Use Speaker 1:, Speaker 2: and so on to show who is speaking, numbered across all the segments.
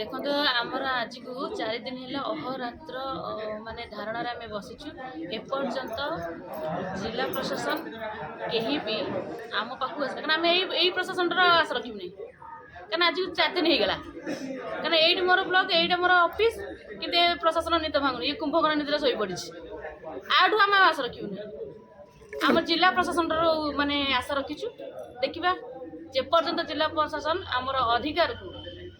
Speaker 1: देखो आमर आज को 4 दिन है अहोरात्र माने धारणार आम बसीचु एपर्यंत जिला प्रशासन कहीं भी आम पाखु आम यही प्रशासन आशा रखी नहीं क्या आज 4 दिन होगा क्या ये मोर ब्लॉक ये मोर ऑफिस कि प्रशासन निद भांगुनी ये कुंभकर्ण निद्रा शई पड़ी आठू आम आशा रखी आम जिला प्रशासन माने आशा रखीचु देखा जेपर्यंत जिला प्रशासन आमर अधिकार को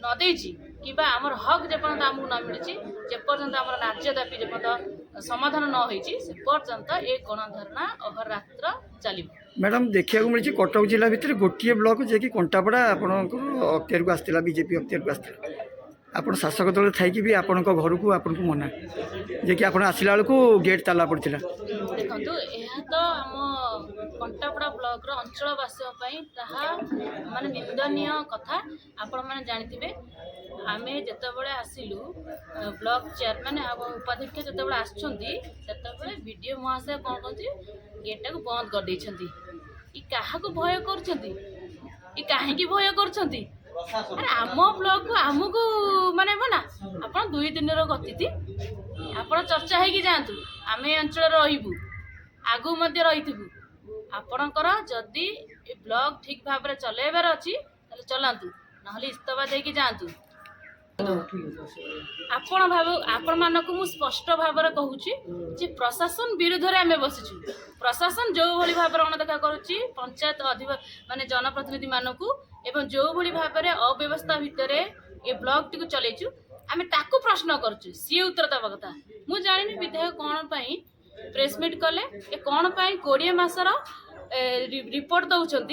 Speaker 1: न देछि कि आमर हक जेपर्यंत आमको न मिली जेपर्यंत आमर न्याय दाबी जेपर्यंत समाधान न होइछि से पर्यंत ए गणधारणा अहोरात्र चलिबो।
Speaker 2: मैडम देखा मिली कटक जिला भितर गोटे ब्लॉक जे कि कंटापड़ा आपण अख्तियार को आसला बीजेपी अख्तियार को आसला आपण शासक दल थी भी आपण घर को आपण को मना जे कि आपण आसला बेलू गेट ताला पड़ता।
Speaker 1: देखो यह तो आम कंटापड़ा ब्लॉक अंचलवासी माने निंदनीय कथा आपण मैंने जानते आम जिते आसिलु ब्लॉक चेयरमैन उपाध्यक्ष जिते आसते वीडियो महाशय कौन कहते गेटा को बंद कर देइछंती क्या भय कर कहीं भय कर अरे आम ब्लॉक को आमको माने मना आप 2 दिन गति आप चर्चा है जातु आम अंचल रही आगू रही आपणकर जदि ब्लॉक ठीक भाव में चलैबार अच्छी चलातु ना इस्तफा देकी जातु आपण मानक मु स्पष्ट भाव में कहूँ प्रशासन विरुद्ध में आम बसीचु प्रशासन जो भली भाव में अणदेखा करुच्ची पंचायत माने जनप्रतिनिधि मानक एवं जो भली भाव में अव्यवस्था भितर ये ब्लॉक टी चलैचु आम ताकू प्रश्न करुचु सी उत्तर दवा कथा मु जानी विधायक कौन प्रेस मीट कले कौन 20 मासर रिपोर्ट दौरान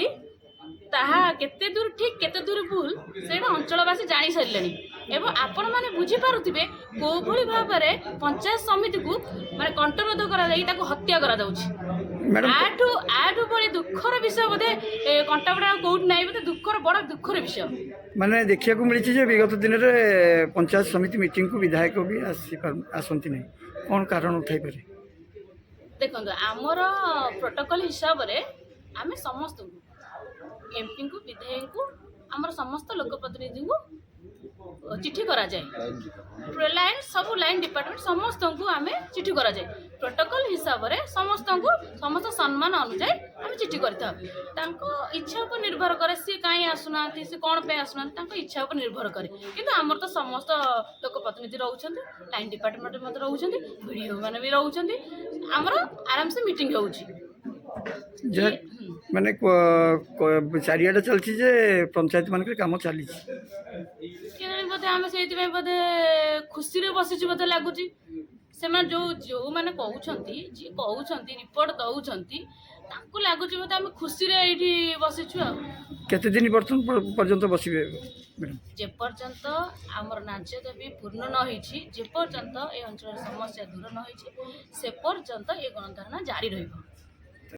Speaker 1: ताहा केते दूर ठीक केते दूर भूल से अंचलवासी जानी सारे एवं आपण मैंने बुझीपारे कौ भली भाव में पंचायत समिति को माने कंठरोध कर हत्या करा आठू बड़ी दुखर विषय बोधे कंटापड़ा कौट ना बोधे दुखर बड़ा दुखर विषय
Speaker 2: माने देखिया को मिली विगत दिन में पंचायत समिति मीटिंग को विधायक भी आसती नहीं कौन कारण उठाई पारे।
Speaker 1: देखो आमर प्रोटोकॉल हिसाब से आम समस्त एमपी को विधायक को आमर समस्त लोकप्रतिनिधि को चिट्ठी करा जाए लाइन सब लाइन डिपार्टमेंट समस्त को आम चिट्ठी करा जाए प्रोटोकॉल हिसाब से समस्त को समस्त सम्मान अनुसार आम चिट्ठी करता इच्छा पर निर्भर करे सी कहीं आसुना सी कौन पे आसुना इच्छा पर निर्भर करे किंतु आमर तो समस्त लोकप्रतिनिधि रोचन लाइन डिपार्टमेंट रोचन वीडियो मैंने भी रोचन आमर आराम से मीटिंग हो
Speaker 2: माने चारियाडे चलती जे पंचायत मान काम चली
Speaker 1: बोधे आम से बोधे खुशी रे बसीचु बोधे लगुच से जो जो मैंने कहते जी कहते रिपोर्ट दौरान लगुच बोधे आम खुशी रे ये बसीचु
Speaker 2: केते दिन पर्यंत बसबे
Speaker 1: जेपर्यंत आमर न्याय दाबी पूर्ण न होइछि जेपर्यंत ए अंचल समस्या दूर न होइछि से पर्यंत ए गणधारणा जारी रहिबो।